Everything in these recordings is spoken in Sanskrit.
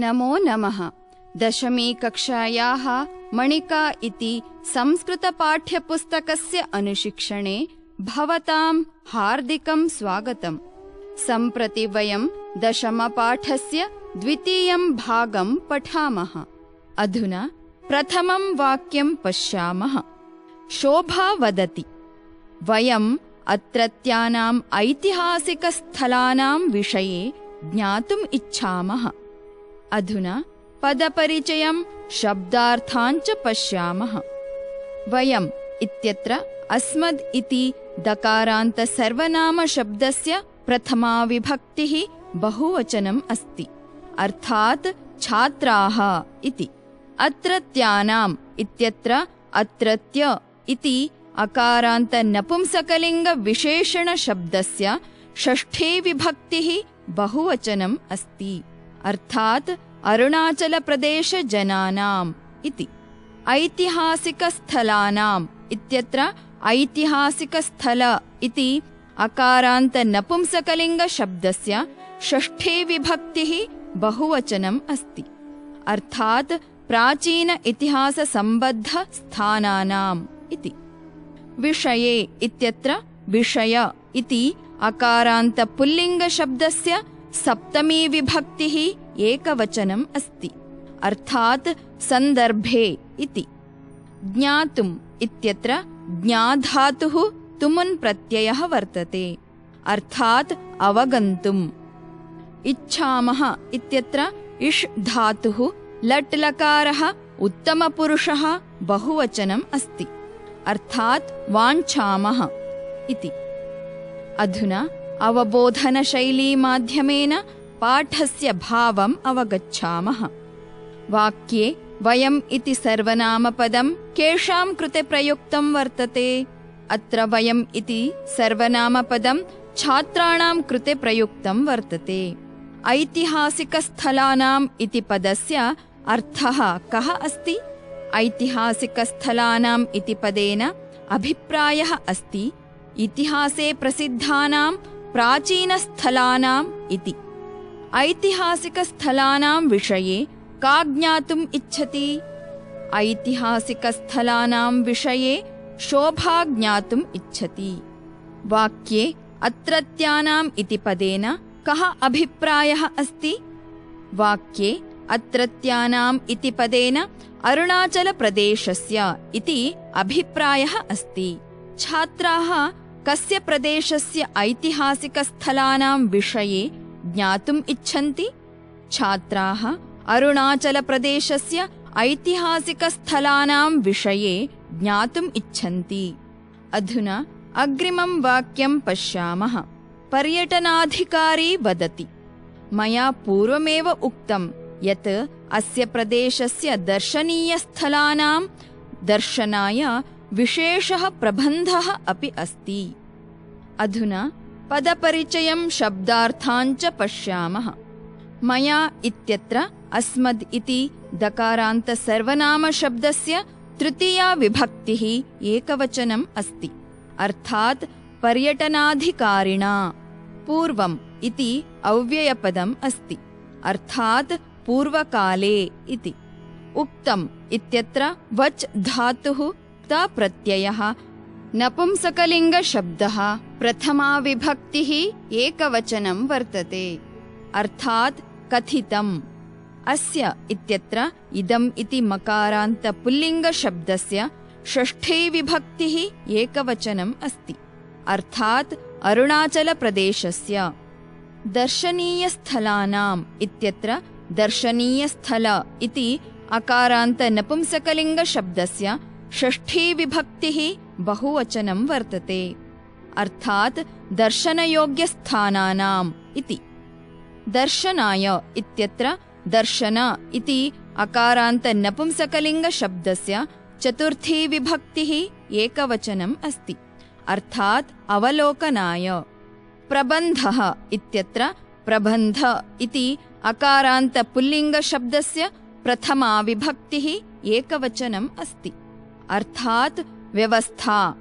नमो नमः। दशमी कक्षायाः मणिका इति संस्कृतपाठ्यपुस्तकस्य अनुशिक्षणे भवतां हार्दिकं स्वागतम्। सम्प्रति वयं दशमपाठस्य द्वितीयं भागं पठामः। अधुना प्रथमं वाक्यं पश्यामः। शोभा वदति, वयम् अत्रत्यानाम् ऐतिहासिकस्थलानां विषये ज्ञातुम् इच्छामः। अधुना पदपरिचयं शब्दार्थान् च पश्यामः। वयम् इत्यत्र अस्मद् इति दकारान्तसर्वनामशब्दस्य प्रथमा विभक्तिः बहुवचनम् अस्ति, अर्थात् छात्राः इति। अत्रत्यानाम् इत्यत्र अत्रत्य इति अकारान्तनपुंसकलिङ्गविशेषणशब्दस्य षष्ठी विभक्तिः बहुवचनम् अस्ति, अर्थात् अरुणाचलप्रदेशजनानाम् इति। ऐतिहासिकस्थलानाम् इत्यत्र ऐतिहासिकस्थल इति अकारान्तनपुंसकलिङ्गशब्दस्य षष्ठी विभक्तिः बहुवचनम् अस्ति, अर्थात् प्राचीन इतिहाससम्बद्धस्थानानाम् इति। विषये इत्यत्र विषय इति अकारान्तपुल्लिङ्गशब्दस्य सप्तमी विभक्तिः एकवचनम् अस्ति, अर्थात् सन्दर्भे इति। ज्ञातुम् इत्यत्र ज्ञाधातुः तुमुन् प्रत्ययः वर्तते, अर्थात् अवगन्तुम्। इच्छामः इत्यत्र इष् धातुः लट् लकारः उत्तमपुरुषः बहुवचनम् अस्ति, अर्थात् वाञ्छामः इति। अधुना अवबोधनशैलीमाध्यमेन पाठस्य भावम् अवगच्छामः। वाक्ये वयम् इति सर्वनामपदं केषां कृते प्रयुक्तं वर्तते? अत्र वयम् इति सर्वनामपदं छात्राणां कृते प्रयुक्तं वर्तते। ऐतिहासिकस्थलानाम् इति पदस्य अर्थः कः अस्ति? ऐतिहासिकस्थलानाम् इति पदेन अभिप्रायः अस्ति इतिहासे प्रसिद्धानां प्राचीनस्थलानाम् इति। ऐतिहासिकस्थलानां विषये का ज्ञातुम् इच्छति? ऐतिहासिकस्थलानां विषये शोभा ज्ञातुम् इच्छति। वाक्ये अत्रत्यानाम् इति पदेन कः अभिप्रायः अस्ति? वाक्ये अत्रत्यानाम् इति पदेन अरुणाचलप्रदेशस्य इति अभिप्रायः अस्ति। छात्राः कस्य प्रदेशस्य ऐतिहासिकस्थलानां विषये ज्ञातुम् इच्छन्ति? छात्राः अरुणाचलप्रदेशस्य ऐतिहासिकस्थलानां विषये ज्ञातुम् इच्छन्ति। अधुना अग्रिमं वाक्यं पश्यामः। पर्यटनाधिकारी वदति, मया पूर्वमेव उक्तं यत् अस्य प्रदेशस्य दर्शनीयस्थलानां दर्शनाय विशेषः प्रबन्धः अपि अस्ति। अधुना पदपरिचयं शब्दार्थान् च पश्यामः। मया इत्यत्र अस्मद् इति दकारान्तसर्वनामशब्दस्य तृतीया विभक्तिः एकवचनम् अस्ति, अर्थात् पर्यटनाधिकारिणा। पूर्वम् इति अव्ययपदम् अस्ति, अर्थात् पूर्वकाले इति। उक्तम् इत्यत्र वच् धातुः त प्रत्ययः नपुंसकलिङ्गशब्दः प्रथमा विभक्तिः एकवचनं वर्तते, अर्थात् कथितम्। अस्य इत्यत्र इदम् इति मकारान्तपुल्लिङ्गशब्दस्य षष्ठी विभक्तिः एकवचनम् अस्ति, अर्थात् अरुणाचलप्रदेशस्य। दर्शनीयस्थलानाम् इत्यत्र दर्शनीयस्थल इति अकारान्तनपुंसकलिङ्गशब्दस्य षष्ठी विभक्तिः बहुवचनं वर्तते, अर्थात् दर्शनयोग्यस्थानानाम् इति। दर्शनाय इत्यत्र दर्शन इति अकारान्तनपुंसकलिङ्गशब्दस्य चतुर्थी विभक्तिः एकवचनम् अस्ति, अर्थात् अवलोकनाय। प्रबन्धः इत्यत्र प्रबन्ध इति अकारान्तपुल्लिङ्गशब्दस्य प्रथमा विभक्तिः एकवचनम् अस्ति, अर्थात् व्यवस्था।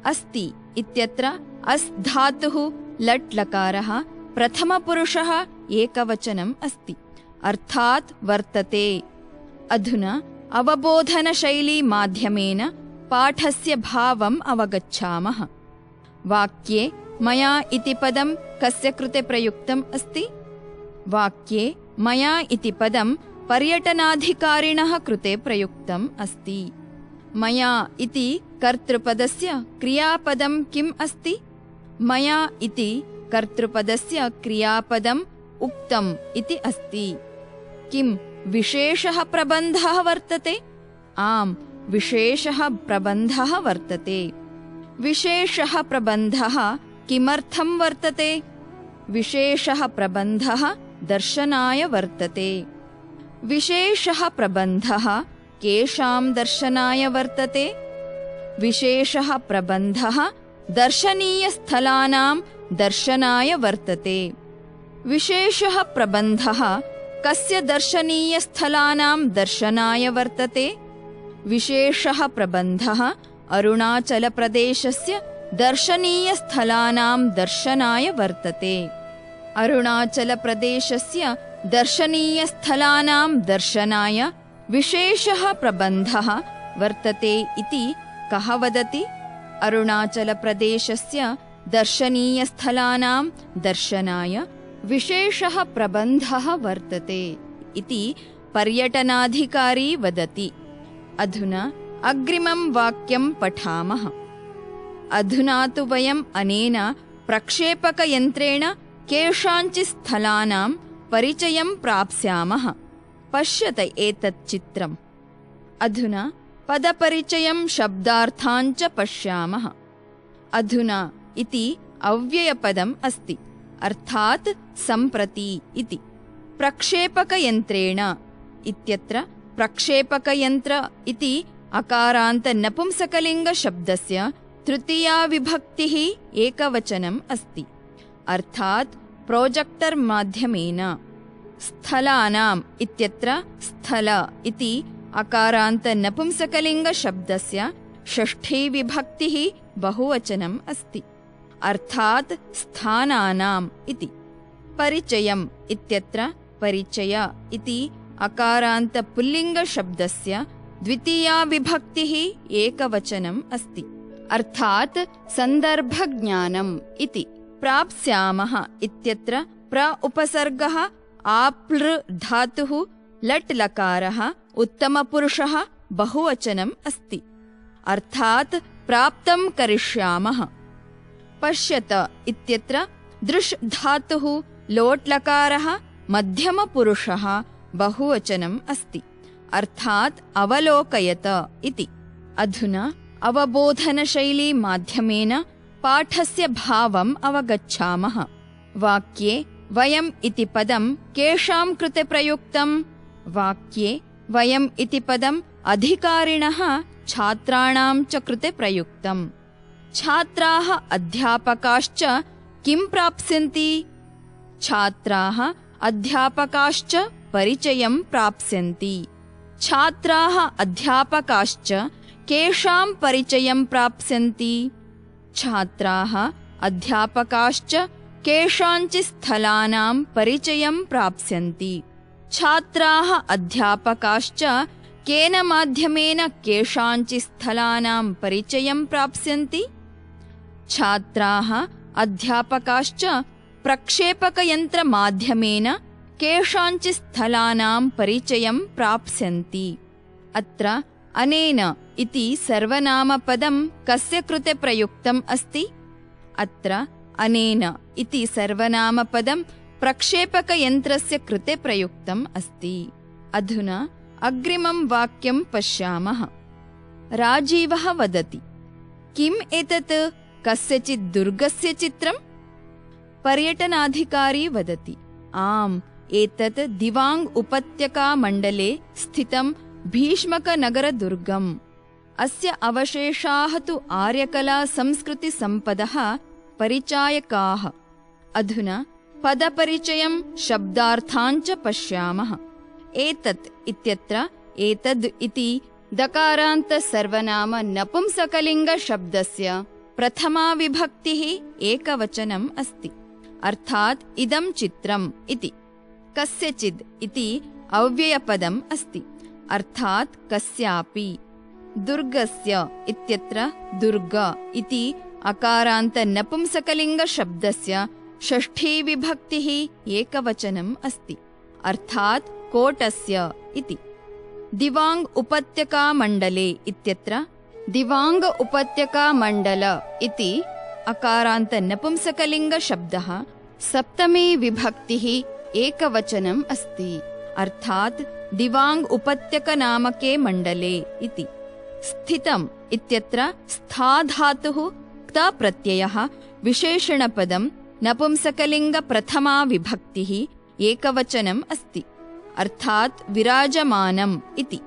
अस्ति इत्यत्र अस् धातुः लट् लकारः प्रथमपुरुषः एकवचनम् अस्ति, अर्थात् वर्तते। अधुना अवबोधनशैली माध्यमेन पाठस्य भावम् अवगच्छामः। वाक्ये मया इति पदं कस्य कृते प्रयुक्तम् अस्ति? वाक्ये मया इति पदं पर्यटनाधिकारिणः कृते प्रयुक्तम् अस्ति। मया इति कर्तृपदस्य क्रियापदं किम् अस्ति? मया इति कर्तृपदस्य क्रियापदम् उक्तम् इति अस्ति। किं विशेषः प्रबन्धः वर्तते? आम्, विशेषः प्रबन्धः वर्तते। विशेषः प्रबन्धः किमर्थं वर्तते? विशेषः प्रबन्धः दर्शनाय वर्तते। विशेषः प्रबन्धः केषां दर्शनाय वर्तते? विशेषः प्रबन्धः दर्शनीयस्थलानां दर्शनाय वर्तते। विशेषः प्रबन्धः कस्य दर्शनीयस्थलानां दर्शनाय वर्तते? विशेषः प्रबन्धः अरुणाचलप्रदेशस्य दर्शनीयस्थलानां दर्शनाय वर्तते। अरुणाचलप्रदेशस्य दर्शनीयस्थलानां दर्शनाय विशेषः प्रबन्धः वर्तते इति कः वदति? अरुणाचलप्रदेशस्य दर्शनीयस्थलानां दर्शनाय विशेषः प्रबन्धः वर्तते इति पर्यटनाधिकारी वदति। अधुना अग्रिमं वाक्यं पठामः। अधुना तु वयम् अनेन प्रक्षेपकयन्त्रेण केषाञ्चित् स्थलानां परिचयं प्राप्स्यामः। पश्यत एतत् चित्रम्। अधुना पदपरिचयं शब्दार्थाञ्च पश्यामः। अधुना इति अव्ययपदम् अस्ति, अर्थात् सम्प्रति इति। प्रक्षेपकयन्त्रेण इत्यत्र प्रक्षेपकयन्त्र इति अकारान्त नपुंसकलिङ्गशब्दस्य तृतीया विभक्तिः एकवचनम् अस्ति, अर्थात् प्रोजेक्टर् माध्यमेन। स्थलानाम् इत्यत्र स्थल इति अकारान्त नपुंसकलिङ्गशब्दस्य षष्ठी विभक्तिः बहुवचनम् अस्ति, अर्थात् स्थानानाम् इति। परिचयम् इत्यत्र परिचय इति अकारान्त पुल्लिङ्गशब्दस्य द्वितीया विभक्तिः एकवचनम् अस्ति, अर्थात् सन्दर्भज्ञानम् इति। प्राप्स्यामः इत्यत्र प्र उपसर्गः आप्लृ धातुः लट् लकारः उत्तमपुरुषः बहुवचनम् अस्ति, अर्थात् प्राप्तं करिष्यामः। पश्यत इत्यत्र दृश् धातुः लोट् लकारः मध्यमपुरुषः बहुवचनम् अस्ति, अर्थात् अवलोकयत इति। अधुना अवबोधनशैली माध्यमेन पाठस्य भावम् अवगच्छामः। वाक्ये वयम् इति पदं केषां कृते प्रयुक्तम्? वाक्ये वयम् इति पदम् अधिकारिणः छात्राणां च कृते प्रयुक्तम्। छात्राः अध्यापकाश्च किं प्राप्स्यन्ति? छात्राः अध्यापकाश्च परिचयं प्राप्स्यन्ति। छात्राः अध्यापकाश्च केषां परिचयं प्राप्स्यन्ति? छात्राः अध्यापकाश्च केषाञ्चित् स्थलानां परिचयं प्राप्स्यन्ति। छात्राः अध्यापकाश्च केन माध्यमेन केषाञ्चित् स्थलानां परिचयं प्राप्स्यन्ति? छात्राः अध्यापकाश्च प्रक्षेपकयन्त्रमाध्यमेन केषाञ्चित् स्थलानां परिचयं प्राप्स्यन्ति। अत्र अनेन इति सर्वनामपदं कस्य कृते प्रयुक्तम् अस्ति? अत्र अनेन इति सर्वनामपदं प्रक्षेपकयन्त्रस्य कृते प्रयुक्तम् अस्ति। अधुना अग्रिमं वाक्यं पश्यामः। राजीवः वदति, किम् एतत्? कस्यचित् दुर्गस्य चित्रम्? पर्यटनाधिकारी वदति, आम्, एतत् दिवाङ्ग् उपत्यकामण्डले स्थितं भीष्मकनगरदुर्गम्। अस्य अवशेषाः तु आर्यकलासंस्कृतिसम्पदः परिचायकाः। अधुना पदपरिचयं शब्दार्थाञ्च पश्यामः। एतत् इत्यत्र एतद् इति दकारान्त सर्वनाम नपुंसकलिङ्गशब्दस्य प्रथमा विभक्तिः एकवचनम् अस्ति, अर्थात् इदं चित्रम् इति। कस्यचिद् इति अव्ययपदम् अस्ति, अर्थात् कस्यापि। दुर्गस्य इत्यत्र दुर्ग इति अकारान्त नपुंसकलिङ्गशब्दस्य षष्ठी विभक्तिः एकवचनम् अस्ति, अर्थात् कोटस्य इति। दिवाङ्ग उपत्यकामण्डले इत्यत्र दिवाङ्ग उपत्यकामण्डल इति अकारान्त नपुंसकलिङ्गशब्दः सप्तमी विभक्तिः एकवचनम् अस्ति, अर्थात् दिवाङ्ग उपत्यकनामके मण्डले इति। स्थितम् इत्यत्र स्था धातुः क्ता प्रत्ययः विशेषणपदं नपुंसकलिङ्ग प्रथमा विभक्तिः एकवचनम् अस्ति, अर्थात् विराजमानम् इति।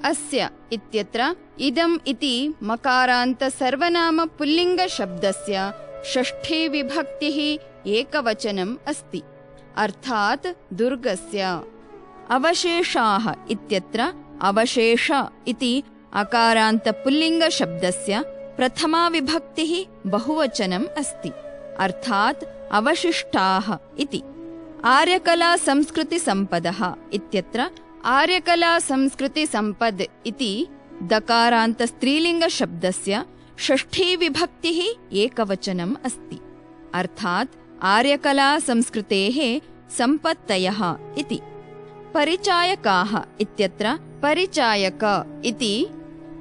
अस्य इत्यत्र इदम् इति मकारान्त सर्वनाम पुल्लिङ्गशब्दस्य षष्ठी विभक्तिः एकवचनम् अस्ति, अर्थात् दुर्गस्य। अवशेषाः इत्यत्र अवशेष इति अकारान्त पुल्लिङ्गशब्दस्य प्रथमा विभक्तिः बहुवचनम् अस्ति, अर्थात् अवशिष्टाः इति। आर्यकला संस्कृति सम्पदः इत्यत्र आर्यकला संस्कृति सम्पद् इति दकारान्त स्त्रीलिङ्गशब्दस्य षष्ठी विभक्तिः एकवचनम् अस्ति, अर्थात् आर्यकला संस्कृतेः सम्पत्तयः इति। परिचायकाः इत्यत्र परिचायक इति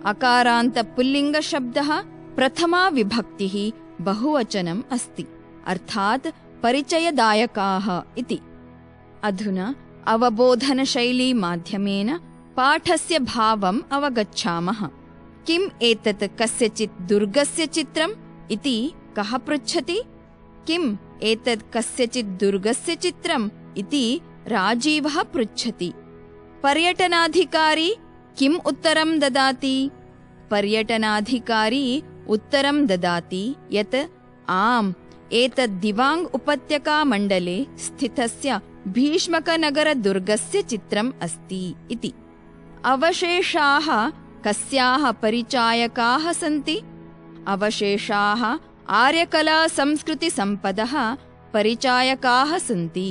अकारान्त पुल्लिङ्गशब्दः प्रथमा विभक्तिः बहुवचनम् अस्ति, अर्थात् परिचयदायकाः इति। अधुना अवबोधनशैली माध्यमेन पाठस्य भावम् अवगच्छामः। किम् एतत् कस्यचित् दुर्गस्य चित्रम् इति कः पृच्छति? किम् एतत् कस्यचित् दुर्गस्य चित्रम् इति राजीवः पृच्छति। पर्यटनाधिकारी किम् उत्तरं ददाति? पर्यटनाधिकारी उत्तरं ददाति यत् आम्, एतत् दिवाङ्ग उपत्यकामण्डले स्थितस्य भीष्मकनगरदुर्गस्य चित्रम् अस्ति इति। अवशेषाः कस्याः परिचायकाः सन्ति? अवशेषाः आर्यकला संस्कृति सम्पदः परिचायकाः सन्ति।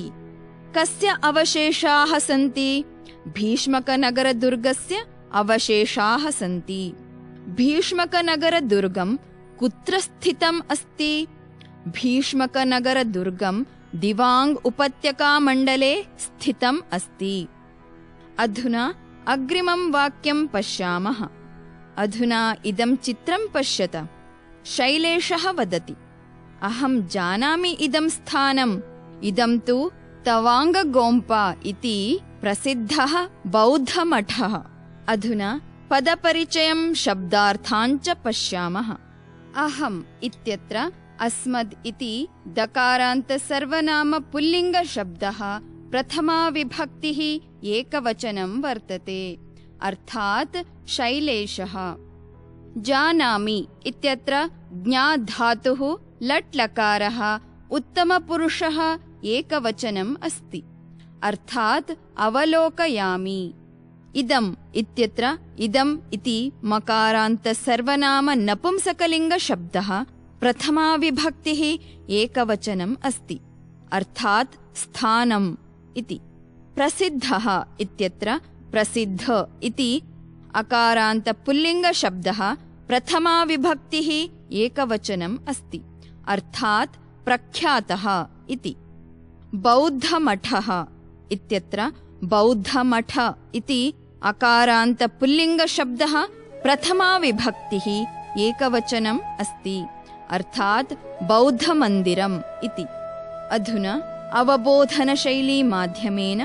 कस्य अवशेषाः सन्ति? भीष्मकनगरदुर्गस्य अवशेषाः सन्ति। भीष्मकनगरदुर्गं कुत्र स्थितम् अस्ति? भीष्मकनगरदुर्गं दिवाङ्ग उपत्यकामण्डले स्थितम् अस्ति। अधुना अग्रिमं वाक्यं पश्यामः। अधुना इदं चित्रं पश्यत। शैलेशः वदति, अहं जानामि इदं स्थानम्, इदं तु तवाङ्गगोम्पा इति प्रसिद्धः बौद्धमठः। अधुना पदपरिचयं शब्दार्थाञ्च पश्यामः। अहम् इत्यत्र अस्मद् इति दकारान्त सर्वनाम पुल्लिङ्गशब्दः प्रथमा विभक्तिः एकवचनं वर्तते, अर्थात् शैलेशः। जानामि इत्यत्र ज्ञा धातुः लट् लकारः उत्तमपुरुषः एकवचनम् अस्ति, अर्थात् अवलोकयामि। इदम् इत्यत्र इदम् इति मकारान्त सर्वनाम नपुंसकलिङ्गशब्दः प्रथमा विभक्तिः एकवचनम् अस्ति, अर्थात् स्थानम् इति। प्रसिद्धः इत्यत्र प्रसिद्ध इति अकारान्त पुल्लिङ्गशब्दः प्रथमा विभक्तिः एकवचनम् अस्ति, अर्थात् प्रख्यातः इति। बौद्धमठः इत्यत्र बौद्धमठ इति अकारान्त पुल्लिङ्गशब्दः प्रथमा विभक्तिः एकवचनम् अस्ति, अर्थात् बौद्धमन्दिरम् इति। अधुना अवबोधनशैली माध्यमेन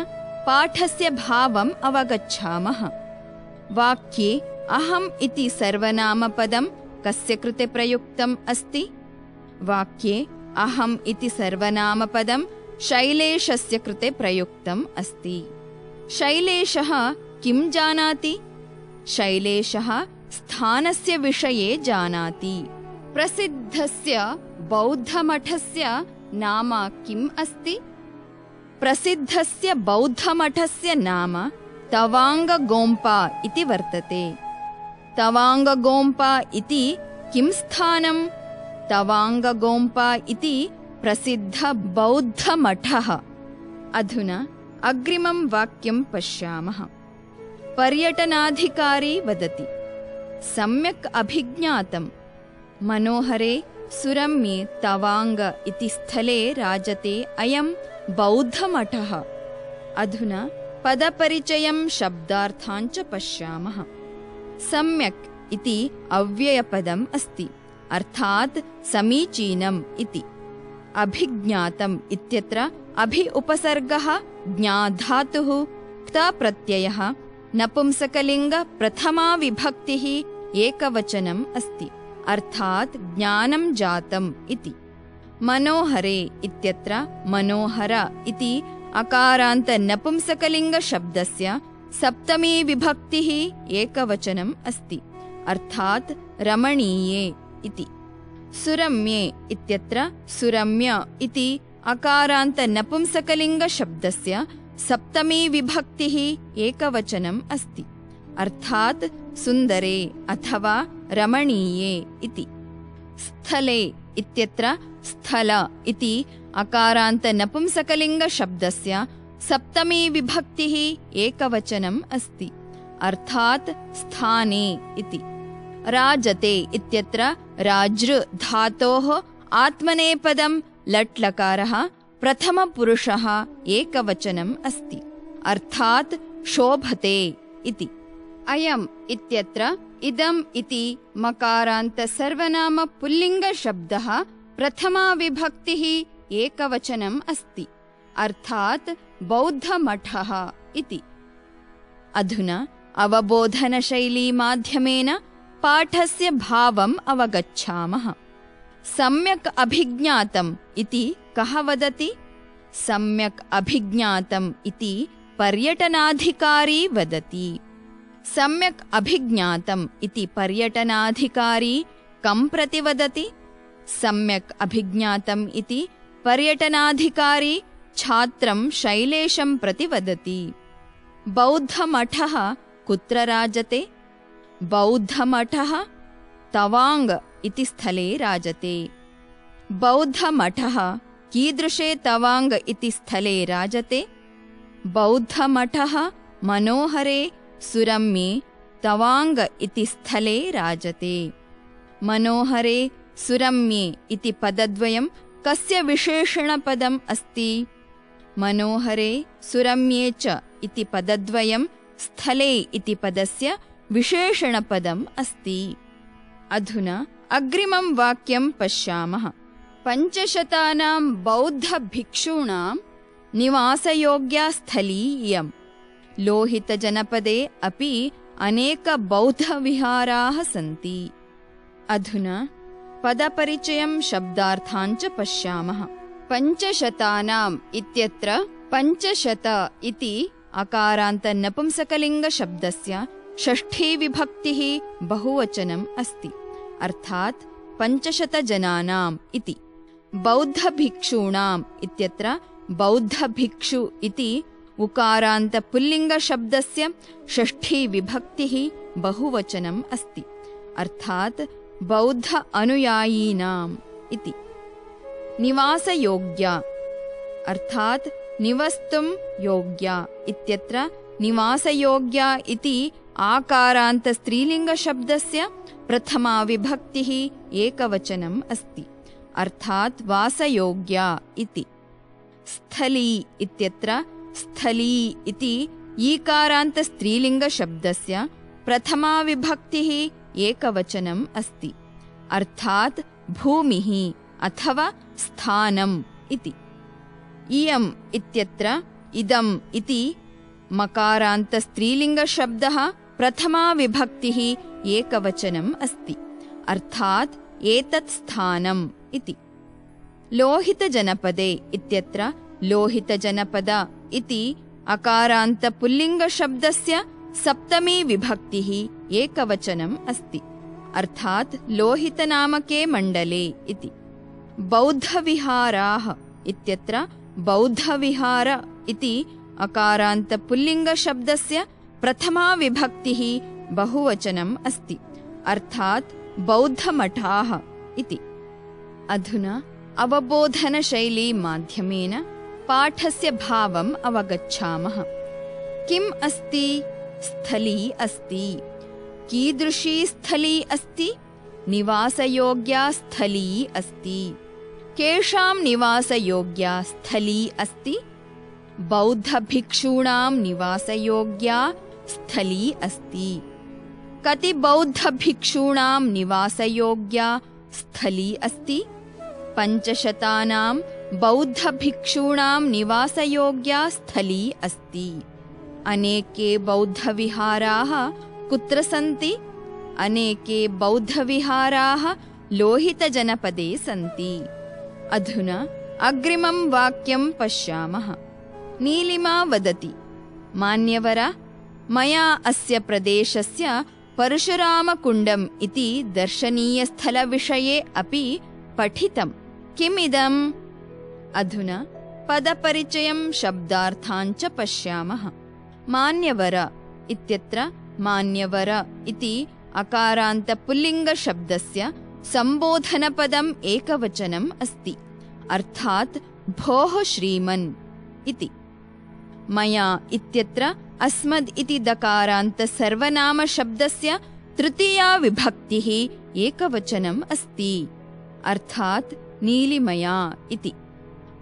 पाठस्य भावम् अवगच्छामः। वाक्ये अहम् इति सर्वनामपदं कस्य कृते प्रयुक्तम् अस्ति? वाक्ये अहम् इति सर्वनामपदं शैलेशस्य कृते प्रयुक्तम् अस्ति। शैलेशः किं जानाति? शैलेशः स्थानस्य विषये जानाति। प्रसिद्धस्य बौद्धमठस्य नाम किम् अस्ति? प्रसिद्धस्य बौद्धमठस्य नाम तवाङ्गगोम्पा इति वर्तते। तवाङ्गगोम्पा इति किं स्थानम्? तवाङ्गगोम्पा इति प्रसिद्ध बौद्धमठः। अधुना अग्रिमं वाक्यं पश्यामः। पर्यटनाधिकारी वदति सम्यक् अभिज्ञातं मनोहरे सुरम्ये तवांग इति स्थले राजते अयं बौद्धमठः। अधुना पदपरिचयं शब्दार्थान् च पश्यामः। सम्यक् इति अव्ययपदम् अस्ति, अर्थात् समीचीनम् इति। अभिज्ञातम् इत्यत्र अभि उपसर्गः, ज्ञा धातुः, क्त प्रत्ययः, नपुंसकलिङ्ग प्रथमा विभक्तिः, एकवचनम् अस्ति, अर्थात् ज्ञानं जातम् इति। मनोहरे इत्यत्र मनोहर इति अकारान्त नपुंसकलिङ्गशब्दस्य सप्तमी विभक्तिः एकवचनम् अस्ति, अर्थात् रमणीये इति। सुरम्ये इत्यत्र सुरम्य इति अकारान्त नपुंसकलिङ्गशब्दस्य सप्तमी विभक्तिः एकवचनम् अस्ति, अर्थात् सुन्दरे अथवा रमणीये इति। स्थले इत्यत्र स्थल इति अकारान्त नपुंसकलिङ्गशब्दस्य सप्तमी विभक्तिः एकवचनम् अस्ति, अर्थात् स्थाने इति। राजते इत्यत्र राजृ धातोः आत्मनेपदं लट् लकारः प्रथमपुरुषः एकवचनम् अस्ति, अर्थात् शोभते इति। अयम् इत्यत्र इदम् इति मकारान्त सर्वनाम पुल्लिङ्गशब्दः प्रथमा विभक्तिः एकवचनम् अस्ति, अर्थात् बौद्धमठः इति। अधुना अवबोधनशैली माध्यमेन पाठस्य भावम् अवगच्छामः। सम्यक् अभिज्ञातम् इति कः वदति? सम्यक् अभिज्ञातम् इति पर्यटनाधिकारी वदति। सम्यक् अभिज्ञातम् इति पर्यटनाधिकारी कं प्रति वदति? सम्यक् अभिज्ञातम् इति पर्यटनाधिकारी छात्रं शैलेशं प्रति वदति। बौद्धमठः कुत्र राजते? बौद्धमठः तवांग इति स्थले राजते। बौद्धमठः कीदृशे तवांग इति स्थले राजते? बौद्धमठः मनोहरे सुरम्ये तवांग इति स्थले राजते। मनोहरे सुरम्ये इति पदद्वयं कस्य विशेषणपदम् अस्ति? मनोहरे सुरम्ये च इति पदद्वयं स्थले इति पदस्य विशेषणपदम् अस्ति। अधुना अग्रिमं वाक्यं पश्यामः। 500 बौद्धभिक्षूणां निवासयोग्या स्थली इयम्। लोहितजनपदे अपि अनेक बौद्धविहाराः सन्ति। अधुना पदपरिचयं शब्दार्थान् च पश्यामः। 500 इत्यत्र 500 इति अकारान्त नपुंसकलिङ्गशब्दस्य षष्ठी विभक्तिः बहुवचनम् अस्ति, अर्थात् 500 जनानाम् इति। बौद्धभिक्षूणाम् इत्यत्र बौद्धभिक्षु इति उकारान्त पुल्लिङ्गशब्दस्य षष्ठी विभक्तिः बहुवचनम् अस्ति, अर्थात् बौद्ध अनुयायिनाम् इति। निवासयोग्या अर्थात् निवस्तुं योग्या इत्यत्र निवासयोग्या इति आकारान्त स्त्रीलिङ्गशब्दस्य प्रथमा विभक्तिः एकवचनम् अस्ति, अर्थात् वासयोग्या इति। स्थली इत्यत्र स्थली इति ईकारान्त स्त्रीलिङ्गशब्दस्य प्रथमा विभक्तिः एकवचनम् अस्ति, अर्थात् भूमिः अथवा स्थानम् इति। इयम् इत्यत्र इदम् इति मकारान्त स्त्रीलिङ्गशब्दः प्रथमा विभक्तिः एकवचनम् अस्ति, अर्थात् एतत् स्थानम् इति। लोहितजनपदे इत्यत्र लोहितजनपद इति अकारान्त पुल्लिङ्गशब्दस्य सप्तमी विभक्तिः एकवचनम् अस्ति, अर्थात् लोहितनामके मण्डले इति। बौद्धविहाराः इत्यत्र बौद्धविहार इति अकारान्त पुल्लिङ्गशब्दस्य प्रथमा विभक्तिः बहुवचनम् अस्ति, अर्थात् बौद्धमठाः इति। अधुना अवबोधनशैली माध्यमेन पाठस्य भावम् अवगच्छामः। किम् अस्ति? स्थली अस्ति। कीदृशी स्थली अस्ति? निवासयोग्या स्थली अस्ति। केषां निवासयोग्या स्थली अस्ति? बौद्धभिक्षूणां निवासयोग्या स्थली अस्ति। कति बौद्धभिक्षूणां निवासयोग्या स्थली अस्ति? 500 बौद्धभिक्षूणां निवासयोग्या स्थली अस्ति। अनेके बौद्धविहाराः कुत्र सन्ति? अनेके बौद्धविहाराः लोहितजनपदे सन्ति। अधुना अग्रिमं वाक्यं पश्यामः। नीलिमा वदति, मान्यवर, मया अस्य प्रदेशस्य परशुरामकुण्डम् इति दर्शनीयस्थलविषये अपि पठितम्। किमिदम्? अधुना पदपरिचयं शब्दार्थान् च पश्यामः। मान्यवर इत्यत्र मान्यवर इति अकारान्तपुल्लिङ्गशब्दस्य सम्बोधनपदम् एकवचनम् अस्ति, अर्थात् भोः श्रीमन् इति। मया इत्यत्र अस्मद् इति दकारान्तसर्वनामशब्दस्य तृतीया विभक्तिः एकवचनम् अस्ति, अर्थात् नीलिमया इति।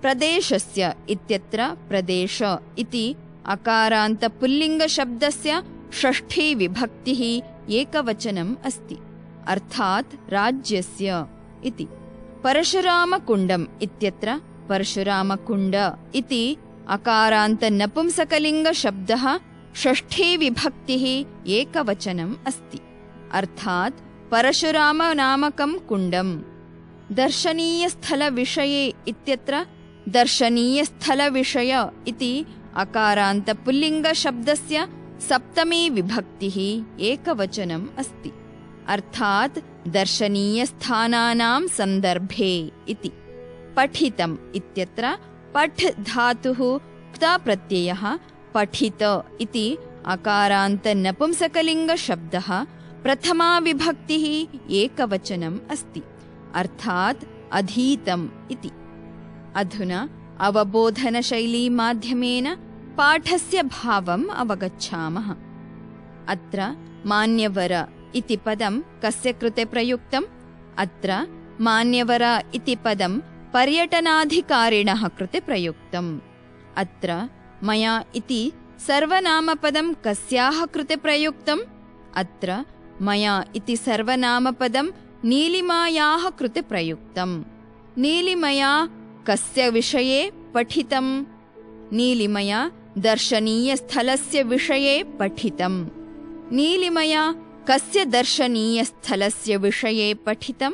प्रदेशस्य इत्यत्र प्रदेश इति अकारान्तपुल्लिङ्गशब्दस्य षष्ठी विभक्तिः एकवचनम् अस्ति, अर्थात् राज्यस्य इति। परशुरामकुण्डम् इत्यत्र परशुरामकुण्ड इति अकारान्तनपुंसकलिङ्गशब्दः षष्ठी विभक्तिः एकवचनम् अस्ति, अर्थात् परशुरामनामकं कुण्डम्। दर्शनीयस्थलविषये इत्यत्र दर्शनीयस्थलविषय इति अकारान्तपुल्लिङ्गशब्दस्य सप्तमी विभक्तिः एकवचनम् अस्ति, अर्थात् दर्शनीयस्थानानां सन्दर्भे इति। पठितम् इत्यत्र पठ् धातुः क्तप्रत्ययः पठित इति अकारान्तनपुंसकलिङ्गशब्दः प्रथमा विभक्तिः एकवचनम् अस्ति, अर्थात् अधीतम् इति। अधुना अवबोधनशैली माध्यमेन पाठस्य भावम् अवगच्छामः। अत्र मान्यवर इति पदं कस्य कृते प्रयुक्तम्? अत्र मान्यवर इति पदं पर्यटनाधिकारिणः कृते प्रयुक्तम्। अत्र मया इति सर्वनामपदं कस्याः कृते प्रयुक्तम्? अत्र मया इति सर्वनामपदं नीलिमायाः कृते प्रयुक्तम्। नीलिमया कस्य विषये पठितम्? नीलिमया दर्शनीयस्थलस्य विषये पठितम्। नीलिमया कस्य दर्शनीयस्थलस्य विषये पठितम्?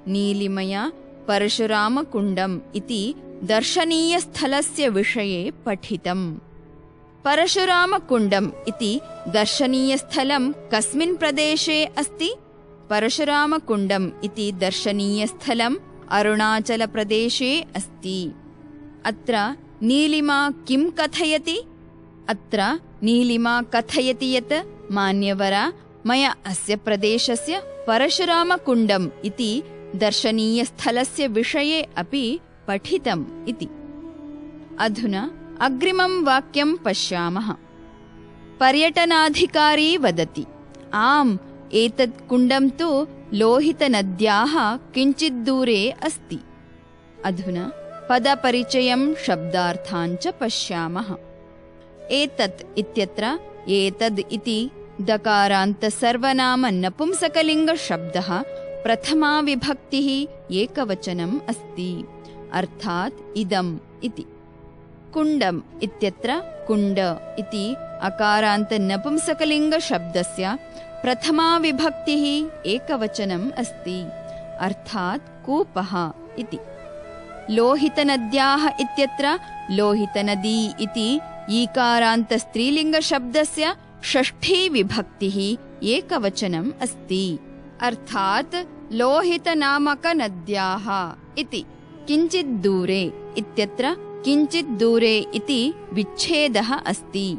नीलिमया परशुरामकुण्डम् इति दर्शनीयस्थलस्य विषये पठितम्। परशुरामकुण्डम् इति दर्शनीयस्थलं कस्मिन् प्रदेशे अस्ति? परशुरामकुण्डम् इति दर्शनीयस्थलम् अरुणाचलप्रदेशे अस्ति। अत्र नीलिमा किं कथयति? अत्र नीलिमा कथयति यत् मान्यवर, मया अस्य प्रदेशस्य परशुरामकुण्डम् इति दर्शनीयस्थलस्य विषये अपि पठितम् इति। अधुना अग्रिमं वाक्यं पश्यामः। पर्यटनाधिकारी वदति, आम्, एतत् कुण्डं तु लोहितनद्याः किञ्चित् दूरे अस्ति। अधुना पदपरिचयं शब्दार्थान् च पश्यामः। एतत् इत्यत्र एतद् इति दकारान्तसर्वनाम नपुंसकलिङ्गशब्दः प्रथमा विभक्तिः एकवचनम् अस्ति, अर्थात् इदम् इति। कुण्डम् इत्यत्र कुण्ड इति अकारान्तनपुंसकलिङ्गशब्दस्य प्रथमा विभक्तिः एकवचनम् अस्ति, अर्थात् कूपः इति। लोहितनद्याः इत्यत्र लोहितनदी इति ईकारान्तस्त्रीलिङ्गशब्दस्य षष्ठी विभक्तिः एकवचनम् अस्ति, अर्थात् लोहितनामकनद्याः इति। किञ्चित् दूरे इत्यत्र किञ्चित् दूरे इति विच्छेदः अस्ति।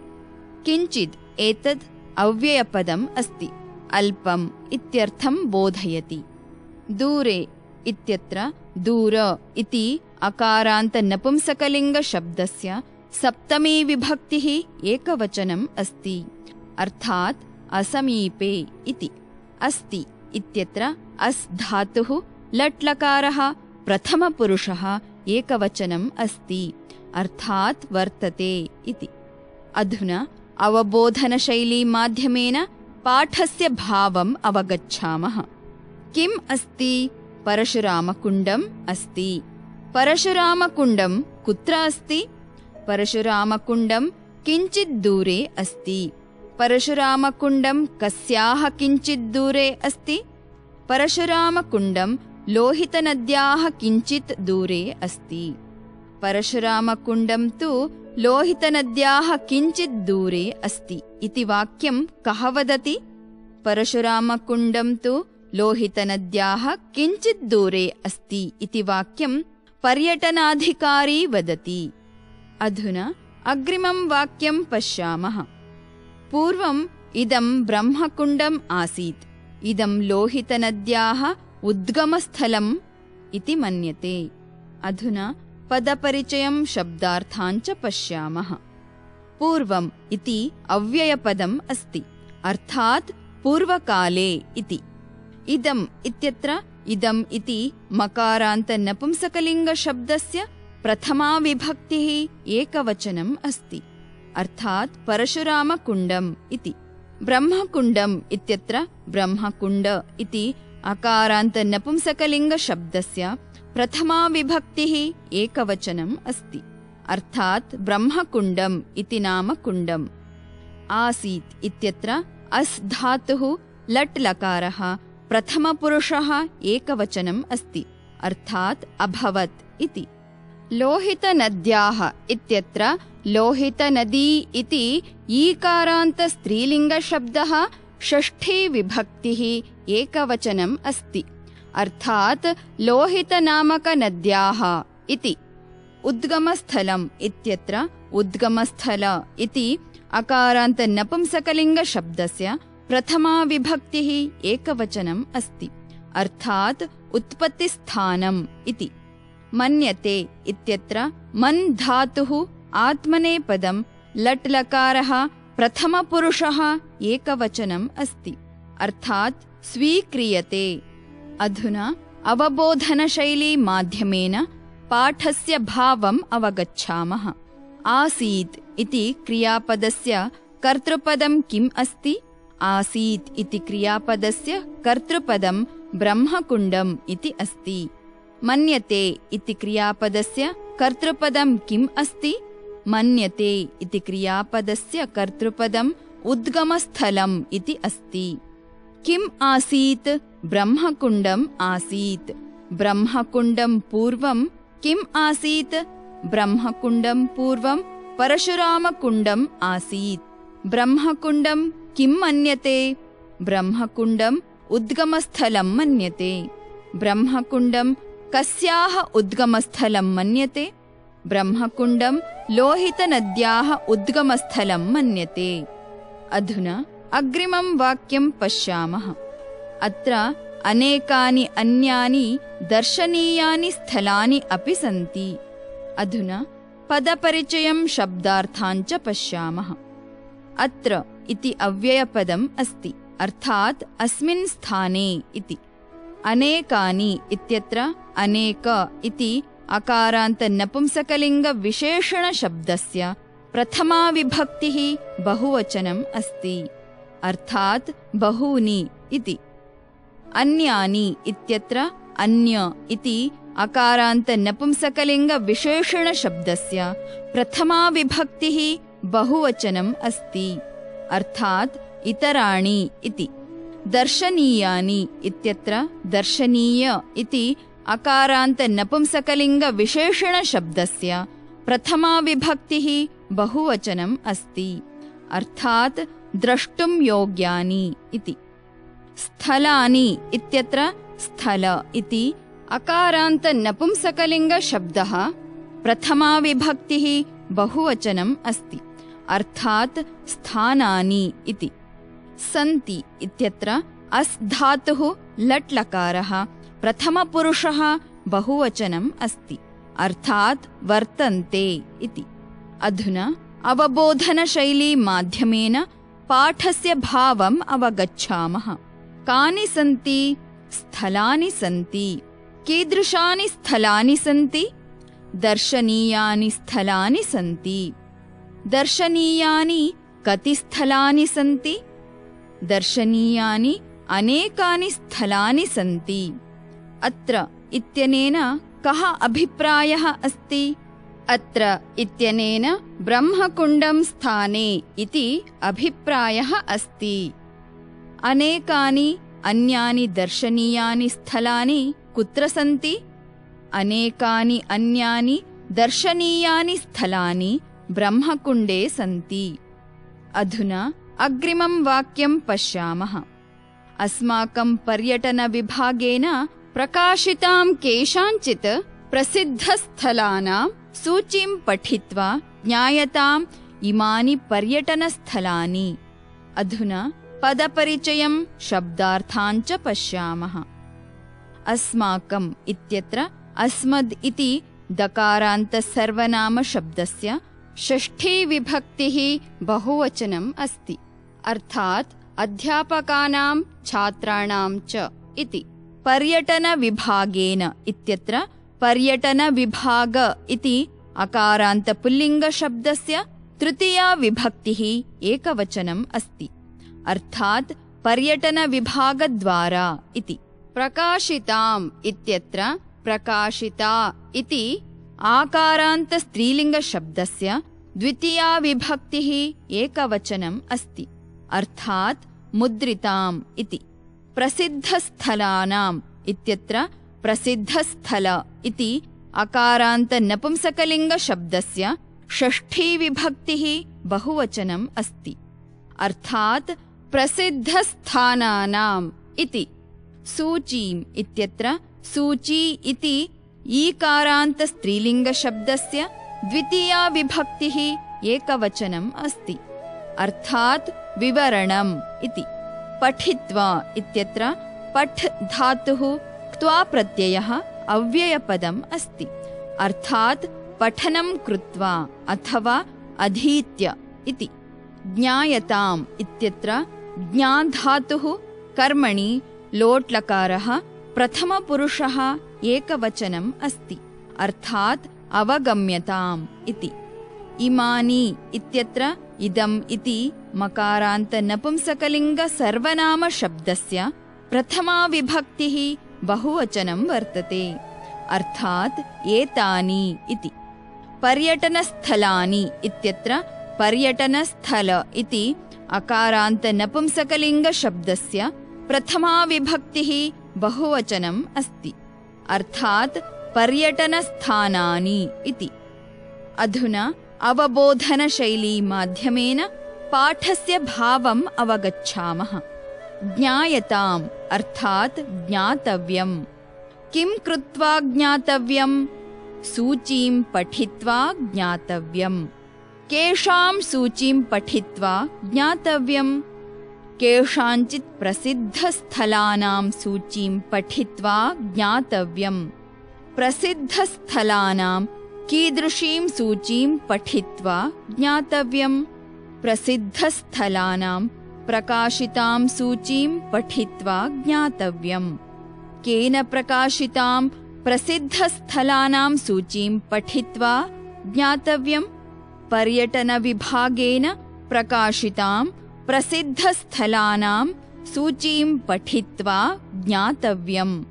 किञ्चित् एतद् अव्ययपदम् अस्ति, अल्पम् इत्यर्थं बोधयति। दूरे इत्यत्र दूर इति अकारान्तनपुंसकलिङ्गशब्दस्य सप्तमी विभक्तिः एकवचनम् अस्ति, अर्थात् असमीपे इति। अस्ति इत्यत्र अस् धातुः लट् लकारः प्रथमपुरुषः एकवचनम् अस्ति, अर्थात् वर्तते इति। अधुना अवबोधनशैली माध्यमेन पाठस्य भावम् अवगच्छामः। किम् अस्ति? परशुरामकुण्डम् अस्ति। परशुरामकुण्डं कुत्र अस्ति? परशुरामकुण्डं किञ्चित् दूरे अस्ति। परशुरामकुण्डं कस्याः किञ्चित् दूरे अस्ति? परशुरामकुण्डं लोहितनद्याः किञ्चित् दूरे अस्ति। परशुरामकुण्डं तु लोहितनद्याः किञ्चित् दूरे अस्ति इति वाक्यं कः वदति? परशुरामकुण्डं तु लोहितनद्याः किञ्चित् दूरे अस्ति इति वाक्यं पर्यटनाधिकारी वदति। अधुना अग्रिमं वाक्यं पश्यामः। पूर्वम् इदं ब्रह्मकुण्डम् आसीत्, इदं लोहितनद्याः उद्गमस्थलम् इति मन्यते। अधुना पदपरिचयं शब्दार्थाञ्च पश्यामः। पूर्वम् इति अव्ययपदम् अस्ति, अर्थात् पूर्वकाले इति। इदम् इत्यत्र इदम् इति मकारान्तनपुंसकलिङ्गशब्दस्य प्रथमा विभक्तिः एकवचनम् अस्ति, अर्थात् परशुरामकुण्डम् इति। ब्रह्मकुण्डम् इत्यत्र ब्रह्मकुण्ड इति अकारान्तनपुंसकलिङ्गशब्दस्य प्रथमा विभक्तिः एकवचनम् अस्ति, अर्थात् ब्रह्मकुण्डम् इति नाम कुण्डम्। आसीत् इत्यत्र अस् धातुः लट् लकारः प्रथमपुरुषः एकवचनम् अस्ति, अर्थात् अभवत् इति। लोहितनद्याः इत्यत्र लोहितनदी इति ईकारान्तस्त्रीलिङ्गशब्दः षष्ठी विभक्तिः एकवचनम् अस्ति, अर्थात् लोहितनामकनद्याः इति। उद्गमस्थलम् इत्यत्र उद्गमस्थल इति अकारान्तनपुंसकलिङ्गशब्दस्य प्रथमा विभक्तिः एकवचनम् अस्ति, अर्थात् उत्पत्तिस्थानम् इति। मन्यते इत्यत्र मन् धातुः आत्मनेपदं लट् लकारः प्रथमपुरुषः एकवचनम् अस्ति, अर्थात् स्वीक्रियते। अधुना अवबोधनशैली माध्यमेन पाठस्य भावम् अवगच्छामः। आसीत् इति क्रियापदस्य कर्तृपदं किम् अस्ति? आसीत् इति क्रियापदस्य कर्तृपदं ब्रह्मकुण्डम् इति अस्ति। मन्यते इति क्रियापदस्य कर्तृपदं किम् अस्ति? मन्यते इति क्रियापदस्य कर्तृपदम् उद्गमस्थलम् इति अस्ति। किम् आसीत्? ब्रह्मकुण्डम् आसीत्। ब्रह्मकुण्डं पूर्वं किम् आसीत्? ब्रह्मकुण्डं पूर्वं परशुरामकुण्डम् आसीत्। ब्रह्मकुण्डं किम् मन्यते? ब्रह्मकुण्डम् उद्गमस्थलं मन्यते। ब्रह्मकुण्डं कस्याः उद्गमस्थलं मन्यते? ब्रह्मकुण्डं लोहितनद्याः उद्गमस्थलं मन्यते। अधुना अग्रिमं वाक्यं पश्यामः। अत्र अनेकानि अन्यानि दर्शनीयानि स्थलानि अपि सन्ति। अधुना पदपरिचयं शब्दार्थाञ्च पश्यामः। अत्र इति अव्ययपदम् अस्ति, अर्थात् अस्मिन् स्थाने इति। अनेकानि इत्यत्र अनेक इति अकारान्तनपुंसकलिङ्गविशेषणशब्दस्य प्रथमा विभक्तिः बहुवचनम् अस्ति, अर्थात् बहूनि इति। अन्यानि इत्यत्र अन्य इति अकारान्तनपुंसकलिङ्गविशेषणशब्दस्य प्रथमा विभक्तिः बहुवचनम् अस्ति, अर्थात् इतराणि इति। दर्शनीयानि इत्यत्र दर्शनीय इति अकारान्तनपुंसकलिङ्गविशेषणशब्दस्य प्रथमा विभक्तिः बहुवचनम् अस्ति, अर्थात् द्रष्टुं योग्यानि इति। स्थलानि इत्यत्र स्थल इति अकारान्तनपुंसकलिङ्गशब्दः प्रथमा विभक्तिः बहुवचनम् अस्ति, अर्थात् स्थानानि इति। सन्ति इत्यत्र अस् धातुः लट् लकारः प्रथमपुरुषः बहुवचनम् अस्ति, अर्थात् वर्तन्ते इति। अधुना अवबोधनशैली माध्यमेन पाठस्य भावम् अवगच्छामः। कानि सन्ति स्थलानि सन्ति? कीदृशानि स्थलानि सन्ति? दर्शनीयानि स्थलानि सन्ति। दर्शनीयानि कति स्थलानि सन्ति? दर्शनीयानि अनेकानि स्थलानि सन्ति। अत्र इत्यनेन कः अभिप्रायः अस्ति? अत्र इत्यनेन ब्रह्मकुण्डं स्थाने इति अभिप्रायः अस्ति। अनेकानि अन्यानि दर्शनीयानि स्थलानि कुत्र सन्ति? अनेकानि अन्यानि दर्शनीयानि स्थलानि ब्रह्मकुण्डे सन्ति। अधुना अग्रिमं वाक्यं पश्यामः। अस्माकं पर्यटनविभागेन प्रकाशितां केषाञ्चित् प्रसिद्धस्थलानां सूचीं पठित्वा ज्ञायताम् इमानि पर्यटनस्थलानि। अधुना पदपरिचयं शब्दार्थान् च पश्यामः। अस्माकम् इत्यत्र अस्मद् इति दकारान्तसर्वनामशब्दस्य षष्ठी विभक्तिः बहुवचनम् अस्ति। अर्थात् अध्यापकानां छात्राणां च इति। पर्यटनविभागेन इत्यत्र पर्यटनविभाग इति अकारान्तपुल्लिङ्गशब्दस्य तृतीया विभक्तिः एकवचनम् अस्ति। अर्थात् पर्यटनविभागद्वारा इति। प्रकाशिताम् इत्यत्र प्रकाशिता इति आकारान्तस्त्रीलिङ्गशब्दस्य द्वितीया विभक्तिः एकवचनम् अस्ति। अर्थात् मुद्रिताम् इति। प्रसिद्धस्थलानाम् इत्यत्र प्रसिद्धस्थल इति अकारान्तनपुंसकलिङ्गशब्दस्य षष्ठी विभक्तिः बहुवचनम् अस्ति। अर्थात् प्रसिद्धस्थानानाम् इति। सूचीम् इत्यत्र सूची इति ईकारान्तस्त्रीलिङ्गशब्दस्य द्वितीया विभक्तिः एकवचनम् अस्ति। अर्थात् विवरणम् इति। पठित्वा इत्यत्र पठ् धातुः क्त्वा प्रत्ययः अव्ययपदम् अस्ति। अर्थात् पठनं कृत्वा अथवा अधीत्य इति। ज्ञायताम् इत्यत्र ज्ञाधातुः कर्मणि लोट्लकारः प्रथमपुरुषः एकवचनम् अस्ति। अर्थात् अवगम्यताम् इति। इमानि इत्यत्र इदम् इति मकारान्तनपुंसकलिङ्गसर्वनामशब्दस्य प्रथमा विभक्तिः बहुवचनं वर्तते। अर्थात् एतानि इति। पर्यटनस्थलानि इत्यत्र पर्यटनस्थल इति अकारान्तनपुंसकलिङ्गशब्दस्य प्रथमा विभक्तिः बहुवचनम् अस्ति। अर्थात् पर्यटनस्थानानि इति। अधुना अवबोधनशैली माध्यमेन पाठस्य भावम् अवगच्छामः। ज्ञायताम् अर्थात् ज्ञातव्यम्। किं कृत्वा ज्ञातव्यम्? सूचीं पठित्वा ज्ञातव्यम्। केषां सूचीं पठित्वा ज्ञातव्यम्? केषाञ्चित् प्रसिद्धस्थलानां सूचीं पठित्वा ज्ञातव्यम्। प्रसिद्धस्थलानां कीदृशीं सूचीं पठित्वा ज्ञातव्यम्? प्रसिद्धस्थलानां प्रकाशितां सूचीं पठित्वा ज्ञातव्यम्। केन प्रकाशितां प्रसिद्धस्थलानां सूचीं पठित्वा ज्ञातव्यम्? पर्यटनविभागेन प्रकाशितां प्रसिद्धस्थलानां सूचीं पठित्वा ज्ञातव्यम्।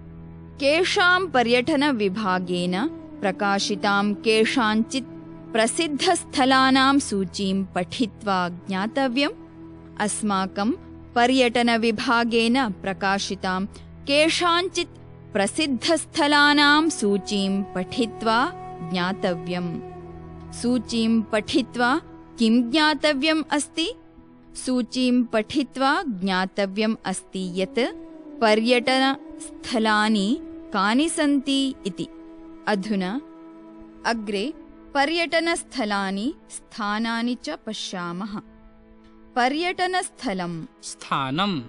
केषां पर्यटनविभागेन प्रकाशितां केषाञ्चित् प्रसिद्धस्थलानां सूचीं पठित्वा ज्ञातव्यम्? अस्माकं पर्यटनविभागेन प्रकाशितां केषाञ्चित् प्रसिद्धस्थलानां सूचीं पठित्वा ज्ञातव्यम्। सूचीं पठित्वा किं ज्ञातव्यम् अस्ति? सूचीं पठित्वा ज्ञातव्यम् अस्ति यत् पर्यटनस्थलानि कानि सन्ति इति। अधुना अग्रे पर्यटनस्थलानि स्थानानि च पश्यामः। पर्यटनस्थलं स्थानं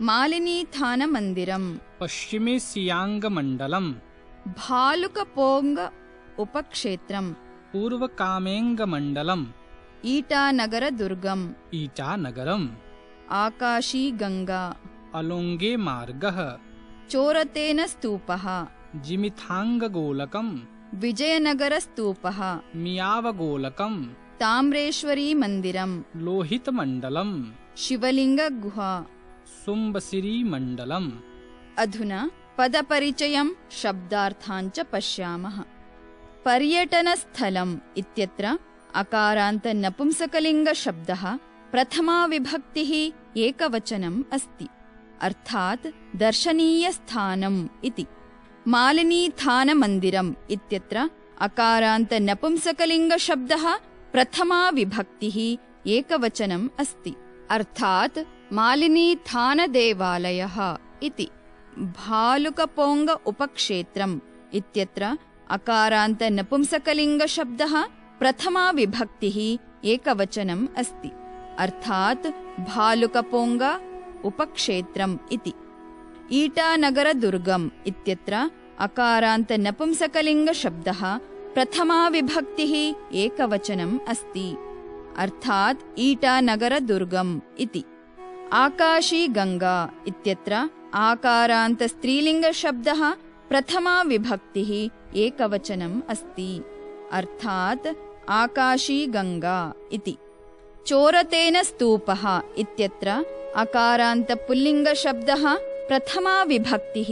मालिनीथानमन्दिरम्, पश्चिमे सियांगमण्डलम्, भालुकपोंग उपक्षेत्रम् पूर्वकामेङ्गमण्डलम् ईटानगरदुर्गम् ईटानगरम् आकाशी गंगा अलोङ्गे मार्गः चोरतेन-स्तूपः जिमिथाङ्गगोलकम् विजयनगरस्तूपः मियावगोलकम् ताम्रेश्वरीमन्दिरम् लोहितमण्डलम् शिवलिङ्गगुहा सुम्बसिरीमण्डलम्। अधुना पदपरिचयं शब्दार्थाञ्च पश्यामः। पर्यटनस्थलम् इत्यत्र अकारान्त नपुंसकलिङ्गशब्दः प्रथमा विभक्तिः एकवचनम् अस्ति, अर्थात् दर्शनीयस्थानम् इति। मालिनीथानमन्दिरम् इत्यत्र अकारान्त नपुंसकलिङ्गशब्दः प्रथमा विभक्तिः एकवचनम् अस्ति, अर्थात् मालिनीथानदेवालयः इति। भालुकपोङ्ग उपक्षेत्रम् इत्यत्र अकारान्त नपुंसकलिङ्गशब्दः प्रथमा विभक्तिः एकवचनम् अस्ति, अर्थात् भालुकपोङ्ग उपक्षेत्रम् इति। ईटानगरदुर्गम् इत्यत्र अकारान्त नपुंसकलिङ्गशब्दः प्रथमा विभक्तिः एकवचनम् अस्ति, अर्थात् ईटानगरदुर्गम् इति। आकाशी गंगा इत्यत्र आकारान्त स्त्रीलिङ्गशब्दः प्रथमा विभक्तिः एकवचनम् अस्ति, अर्थात् आकाशी गंगा इति। चोरतेन-स्तूपः इत्यत्र अकारान्त पुल्लिङ्गशब्दः प्रथमा विभक्तिः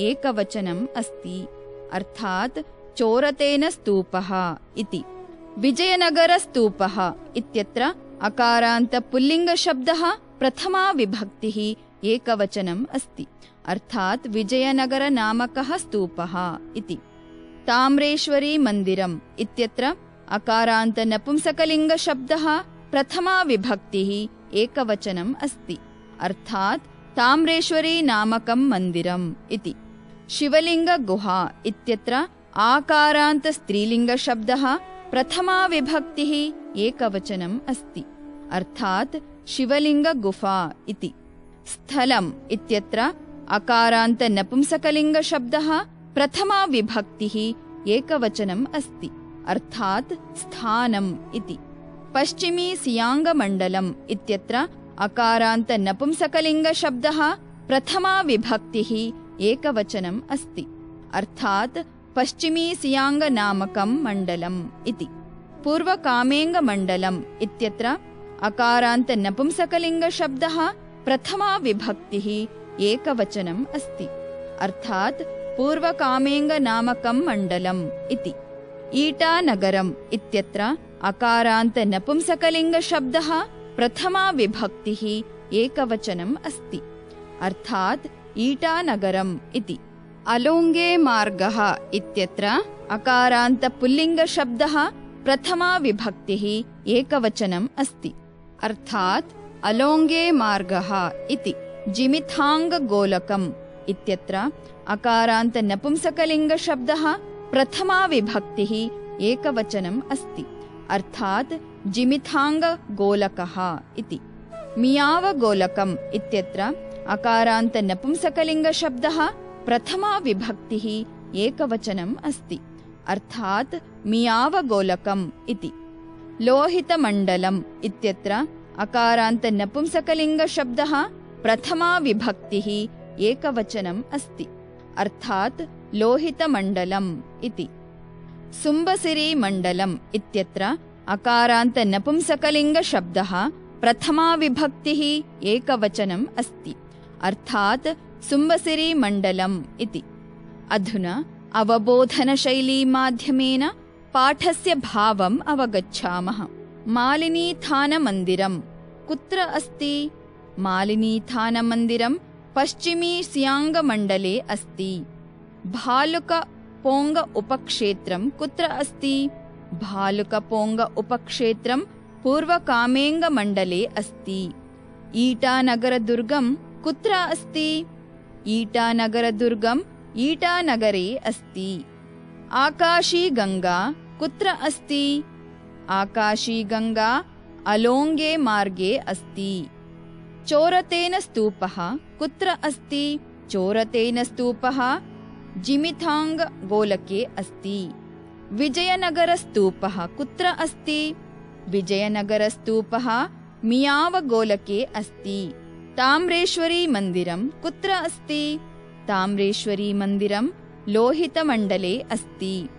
एकवचनम् अस्ति, अर्थात् चोरतेन-स्तूपः इति। विजयनगरस्तूपः इत्यत्र अकारान्त पुल्लिङ्गशब्दः प्रथमा विभक्तिः एकवचनम् अस्ति, अर्थात् विजयनगरनामकः स्तूपः इति। ताम्रेश्वरीमन्दिरम् इत्यत्र अकारान्त नपुंसकलिङ्गशब्दः प्रथमा विभक्तिः एकवचनम् अस्ति, अर्थात् ताम्रेश्वरीनामकं मन्दिरम् इति। शिवलिङ्गगुहा इत्यत्र आकारान्त स्त्रीलिङ्गशब्दः प्रथमा विभक्तिः एकवचनम् अस्ति, अर्थात् शिवलिङ्गगुफा इति। स्थलम् इत्यत्र अकारान्त नपुंसकलिङ्गशब्दः प्रथमा विभक्तिः एकवचनम् अस्ति, अर्थात् स्थानम् इति। पश्चिमी सियांगमण्डलम् इत्यत्र अकारान्त नपुंसकलिङ्गशब्दः प्रथमा विभक्तिः एकवचनम् अस्ति, अर्थात् पश्चिमी सियांगनामकं मण्डलम् इति। पूर्वकामेङ्गमण्डलम् इत्यत्र अकारान्त नपुंसकलिङ्गशब्दः प्रथमा विभक्तिः एकवचनम् अस्ति, अर्थात् पूर्वकामेङ्गनामकं मण्डलम् इति। ईटानगरम् इत्यत्र अकारान्त नपुंसकलिङ्गशब्दः प्रथमा विभक्तिः एकवचनम् अस्ति, अर्थात् ईटानगरम् इति। अलोङ्गे मार्गः इत्यत्र अकारान्त पुल्लिङ्गशब्दः प्रथमा विभक्तिः एकवचनम् अस्ति, अर्थात् अलोङ्गे मार्गः इति। जिमिथाङ्गगोलकम् इत्यत्र अकारान्त नपुंसकलिङ्गशब्दः प्रथमा विभक्तिः एकवचनम् अस्ति, अर्थात् जिमिथाङ्गगोलकः इति। मियावगोलकम् इत्यत्र अकारान्त नपुंसकलिङ्गशब्दः प्रथमा विभक्तिः एकवचनम् अस्ति, अर्थात् मियावगोलकम् इति। लोहितमण्डलम् इत्यत्र अकारान्त नपुंसकलिङ्गशब्दः प्रथमा विभक्तिः एकवचनम् अस्ति, अर्थात् लोहितमण्डलम् इति। सुम्बसिरीमण्डलम् इत्यत्र अकारान्त नपुंसकलिङ्गशब्दः प्रथमा विभक्तिः एकवचनम् अस्ति, अर्थात् सुम्बसिरीमण्डलम् इति। अधुना अवबोधनशैलीमाध्यमेन पाठस्य भावम् अवगच्छामः। मालिनीथानमन्दिरम् कुत्र अस्ति? मालिनीथानमन्दिरम् पश्चिमी सियांगमण्डले अस्ति। भालुकपोङ्ग उपक्षेत्रम् कुत्र अस्ति? भालुकपोङ्ग उपक्षेत्रम् पूर्वकामेङ्गमण्डले अस्ति। ईटानगरदुर्गम् कुत्र अस्ति? ईटानगरदुर्गम् ईटानगरे अस्ति। आकाशी गंगा कुत्र अस्ति? आकाशी गंगा अलोङ्गे मार्गे अस्ति। चोरतेन-स्तूपः कुत्र अस्ति? चोरतेन-स्तूपः जिमिथाङ्गगोलके अस्ति। विजयनगरस्तूपः कुत्र अस्ति? विजयनगरस्तूपः मियावगोलके अस्ति। ताम्रेश्वरीमन्दिरं कुत्र अस्ति? ताम्रेश्वरीमन्दिरं लोहितमण्डले अस्ति।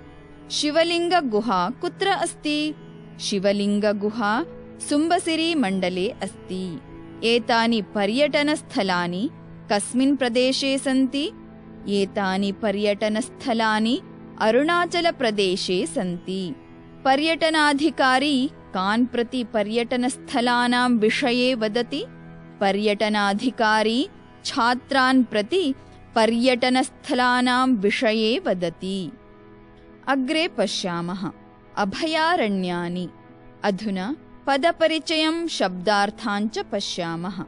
शिवलिङ्गगुहा कुत्र अस्ति? शिवलिङ्गगुहा सुम्बसिरीमण्डले अस्ति। एतानि पर्यटनस्थलानि कस्मिन् प्रदेशे सन्ति? एतानि पर्यटनस्थलानि अरुणाचलप्रदेशे सन्ति। पर्यटनाधिकारी कान् प्रति पर्यटनस्थलानां विषये वदति? पर्यटनाधिकारी छात्रान् प्रति पर्यटनस्थलानां विषये वदति। अग्रे पश्यामः अभयारण्यानि। अधुना पदपरिचयं शब्दार्थान् च पश्यामः।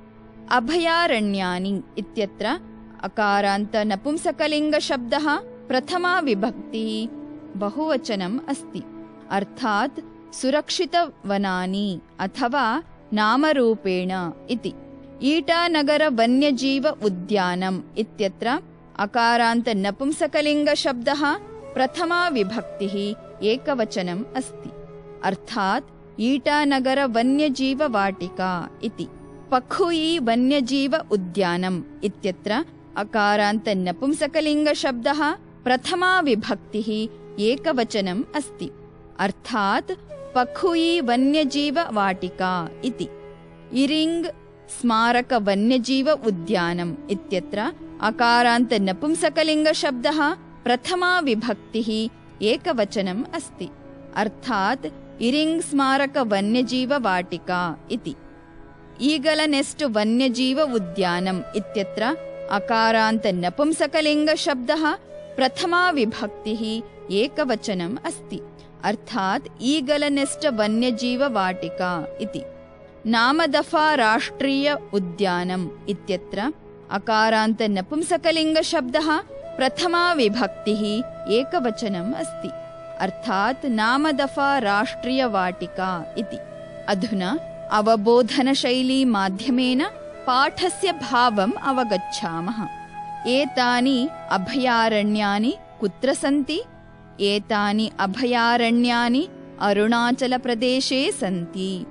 अभयारण्यानि इत्यत्र अकारान्त नपुंसकलिङ्गशब्दः प्रथमा विभक्तिः बहुवचनम् अस्ति। अर्थात् सुरक्षितवनानि अथवा नामरूपेण इति। ईटानगर वन्यजीव उद्यानम् इत्यत्र अकारान्त नपुंसकलिङ्गशब्दः प्रथमा विभक्तिः एकवचनम् अस्ति। अर्थात् ईटानगर वन्यजीववाटिका इति। पखुई वन्यजीव उद्यानम् इत्यत्र अकारान्त नपुंसकलिङ्गशब्दः प्रथमा विभक्तिः एकवचनम् अस्ति। अर्थात् पखुई वन्यजीववाटिका इति। इरिङ्ग स्मारक वन्यजीव उद्यानम् इत्यत्र अकारान्त नपुंसकलिङ्गशब्दः प्रथमा विभक्तिः एकवचनम् अस्ति। अर्थात् इरिङ्ग स्मारक वन्यजीववाटिका इति। ईगलनेस्ट वन्यजीव उद्यानम् इत्यत्र अकारान्त नपुंसकलिङ्गशब्दः प्रथमा विभक्तिः एकवचनम् अस्ति। अर्थात् ईगलनेस्ट वन्यजीववाटिका इति। नामदफा राष्ट्रीय उद्यानम् इत्यत्र अकारान्त नपुंसकलिङ्गशब्दः प्रथमा विभक्तिः एकवचनम् अस्ति। अर्थात् नामदफा राष्ट्रियवाटिका इति। अधुना अवबोधनशैली माध्यमेन पाठस्य भावम् अवगच्छामः। एतानि अभयारण्यानि कुत्र सन्ति? एतानि अभयारण्यानि अरुणाचलप्रदेशे सन्ति।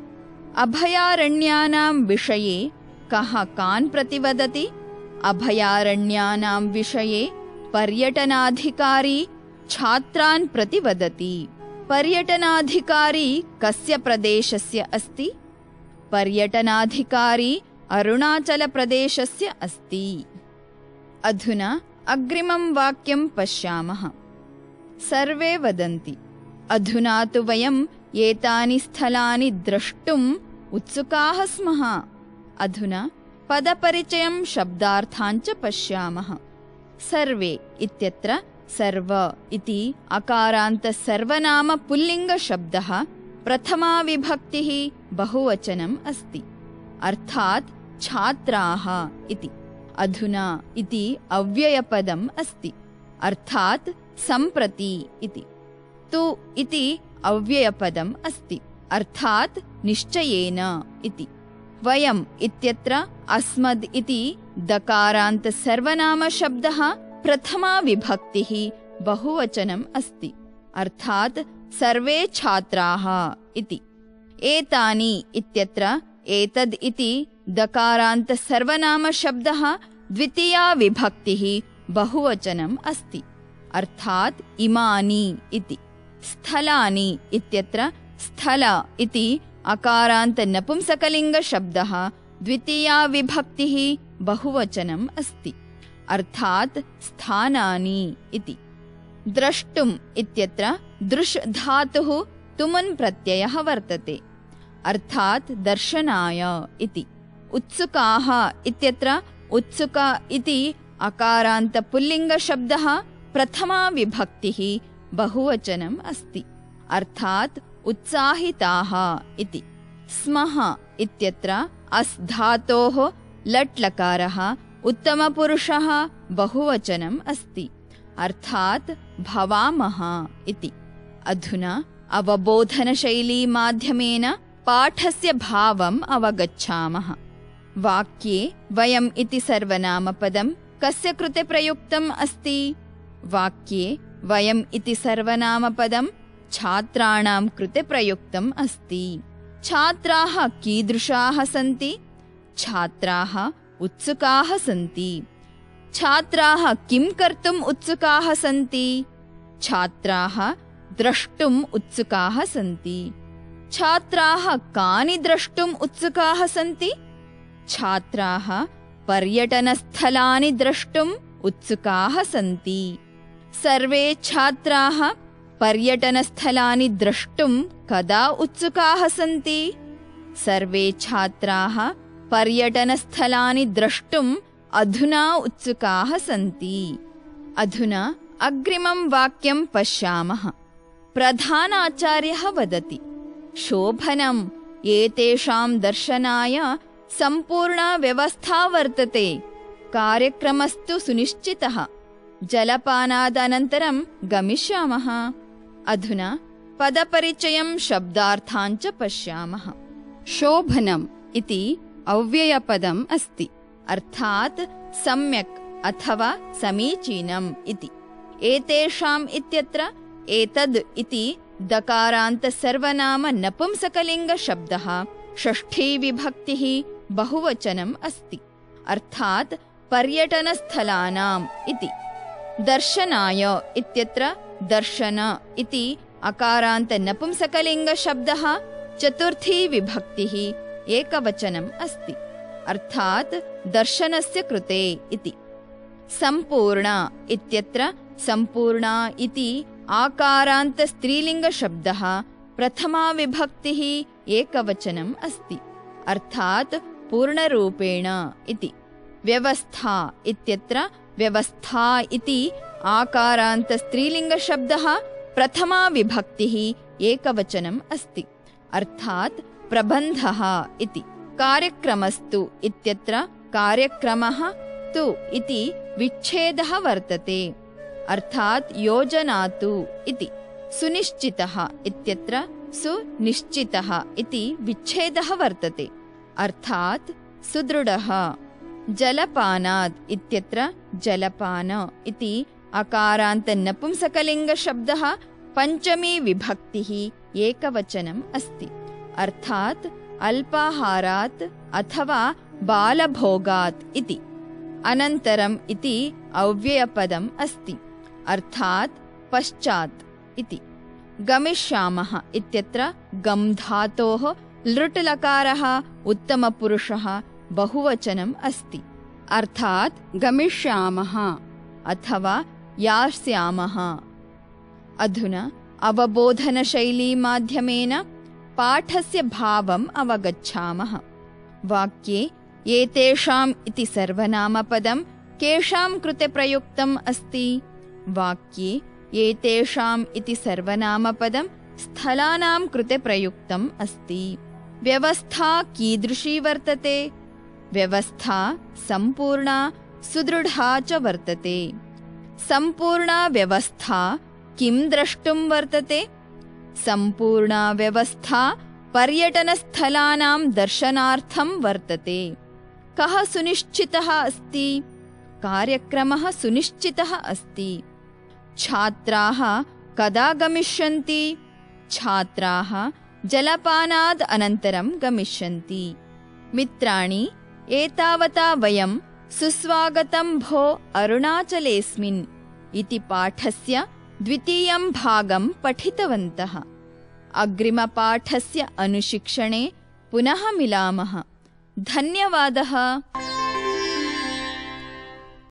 अभयारण्यानां विषये कः कान् प्रतिवदति? अभयारण्यानां विषये पर्यटनाधिकारी छात्रान् प्रतिवदति। पर्यटनाधिकारी कस्य प्रदेशस्य अस्ति? पर्यटनाधिकारी अरुणाचलप्रदेशस्य अस्ति। अधुना अग्रिमं वाक्यं पश्यामः। सर्वे वदन्ति। अधुना तु वयम् एतानि स्थलानि द्रष्टुम् उत्सुकाः स्मः। अधुना पदपरिचयं शब्दार्थान् च पश्यामः। सर्वे इत्यत्र सर्व इति अकारान्त सर्वनाम पुल्लिङ्गशब्दः प्रथमा विभक्तिः बहुवचनम् अस्ति। अर्थात् छात्राः इति। अधुना इति अव्ययपदम् अस्ति। अर्थात् सम्प्रति इति। तु इति अव्ययपदम् अस्ति। अर्थात् निश्चयेन इति। वयम् इत्यत्र अस्मद् इति दकारान्त सर्वनामशब्दः प्रथमा विभक्तिः बहुवचनम् अस्ति। अर्थात् सर्वे छात्राः इति। एतानि इत्यत्र एतद् इति दकारान्त सर्वनामशब्दः द्वितीया विभक्तिः बहुवचनम् अस्ति। अर्थात् इमानि इति। स्थलानि इत्यत्र स्थल इति अकारान्त नपुंसकलिङ्गशब्दः द्वितीया विभक्तिः बहुवचनम् अस्ति। अर्थात् स्थानानि इति। द्रष्टुम् इत्यत्र दृश् धातुः तुमुन् प्रत्ययः वर्तते। अर्थात् दर्शनाय इति। उत्सुकाः इत्यत्र उत्सुक इति अकारान्त पुल्लिङ्गशब्दः प्रथमा विभक्तिः बहुवचनम् अस्ति। अर्थात् उत्साहिताः इति। स्मः इत्यत्र अस् धातोः लट् लकारः उत्तमपुरुषः बहुवचनम् अस्ति। अर्थात् भवामः इति। अधुना अवबोधनशैली माध्यमेन पाठस्य भावम् अवगच्छामः। वाक्ये वयम् इति सर्वनामपदं कस्य कृते प्रयुक्तम् अस्ति? वाक्ये वयम् इति सर्वनामपदं छात्राणां कृते प्रयुक्तम् अस्ति। छात्राः कीदृशाः सन्ति? छात्राः उत्सुकाः सन्ति। छात्राः किं कर्तुम् उत्सुकाः सन्ति? छात्राः द्रष्टुम् उत्सुकाः सन्ति। छात्राः कानि द्रष्टुम् उत्सुकाः सन्ति? छात्राः पर्यटनस्थलानि द्रष्टुम् उत्सुकाः सन्ति। सर्वे छात्राः पर्यटनस्थलानि द्रष्टुं कदा उत्सुकाः सन्ति? सर्वे छात्राः पर्यटनस्थलानि द्रष्टुम् अधुना उत्सुकाः सन्ति। अधुना अग्रिमं वाक्यं पश्यामः। प्रधानाचार्यः वदति, शोभनम्, एतेषां दर्शनाय सम्पूर्णा व्यवस्था वर्तते। कार्यक्रमस्तु सुनिश्चितः। जलपानादनन्तरं गमिष्यामः। अधुना पदपरिचयं शब्दार्थान् च पश्यामः। शोभनम् इति अव्ययपदम् अस्ति, अर्थात् सम्यक् अथवा समीचीनम् इति। एतेषाम् इत्यत्र एतद् इति दकारान्तसर्वनाम नपुंसकलिङ्गशब्दः षष्ठी विभक्तिः बहुवचनम् अस्ति, अर्थात् पर्यटनस्थलानाम् इति। दर्शनाय इत्यत्र दर्शन इति अकारान्त नपुंसकलिङ्गशब्दः चतुर्थी विभक्तिः एकवचनम् अस्ति, अर्थात् दर्शनस्य कृते इति। सम्पूर्णा इत्यत्र सम्पूर्णा इति आकारान्त स्त्रीलिङ्गशब्दः प्रथमा विभक्तिः एकवचनम् अस्ति, अर्थात् पूर्णरूपेण इति। व्यवस्था इत्यत्र व्यवस्था इति आकारान्त स्त्रीलिङ्गशब्दः प्रथमा विभक्तिः एकवचनम् अस्ति, अर्थात् प्रबन्धः इति। कार्यक्रमस्तु इत्यत्र कार्यक्रमः तु इति विच्छेदः वर्तते, अर्थात् योजनातु इति। सुनिश्चितः इत्यत्र सुनिश्चितः इति विच्छेदः वर्तते, अर्थात् सुदृढः। जलपानात् इत्यत्र जलपान इति अकारान्त नपुंसकलिङ्गशब्दः पञ्चमी विभक्तिः एकवचनम् अस्ति, अर्थात् अल्पाहारात् अथवा बालभोगात् इति। अनन्तरम् इति अव्ययपदम् अस्ति, अर्थात् पश्चात् इति। गमिष्यामः इत्यत्र गम् धातोः लृट् लकारः उत्तमपुरुषः बहुवचनम् अस्ति, अर्थात् गमिष्यामः अथवा यास्यामः। अधुना अवबोधनशैली माध्यमेन पाठस्य भावम् अवगच्छामः। वाक्ये एतेषाम् इति सर्वनामपदं केषां कृते प्रयुक्तम् अस्ति? वाक्ये एतेषाम् इति सर्वनामपदं स्थलानां कृते प्रयुक्तम् अस्ति। व्यवस्था कीदृशी वर्तते? व्यवस्था सम्पूर्णा सुदृढा च वर्तते। सम्पूर्णा व्यवस्था किं द्रष्टुं वर्तते? सम्पूर्णा व्यवस्था पर्यटनस्थलानां दर्शनार्थं वर्तते। कः सुनिश्चितः अस्ति? कार्यक्रमः सुनिश्चितः अस्ति। छात्राः कदा गमिष्यन्ति? छात्राः जलपानाद् अनन्तरं गमिष्यन्ति। मित्राणि, एतावता वयं सुस्वागतं भो अरुणाचलेऽस्मिन् इति पाठस्य द्वितीयं भागं पठितवन्तः। अग्रिमपाठस्य अनुशिक्षणे पुनः मिलामः। धन्यवादः।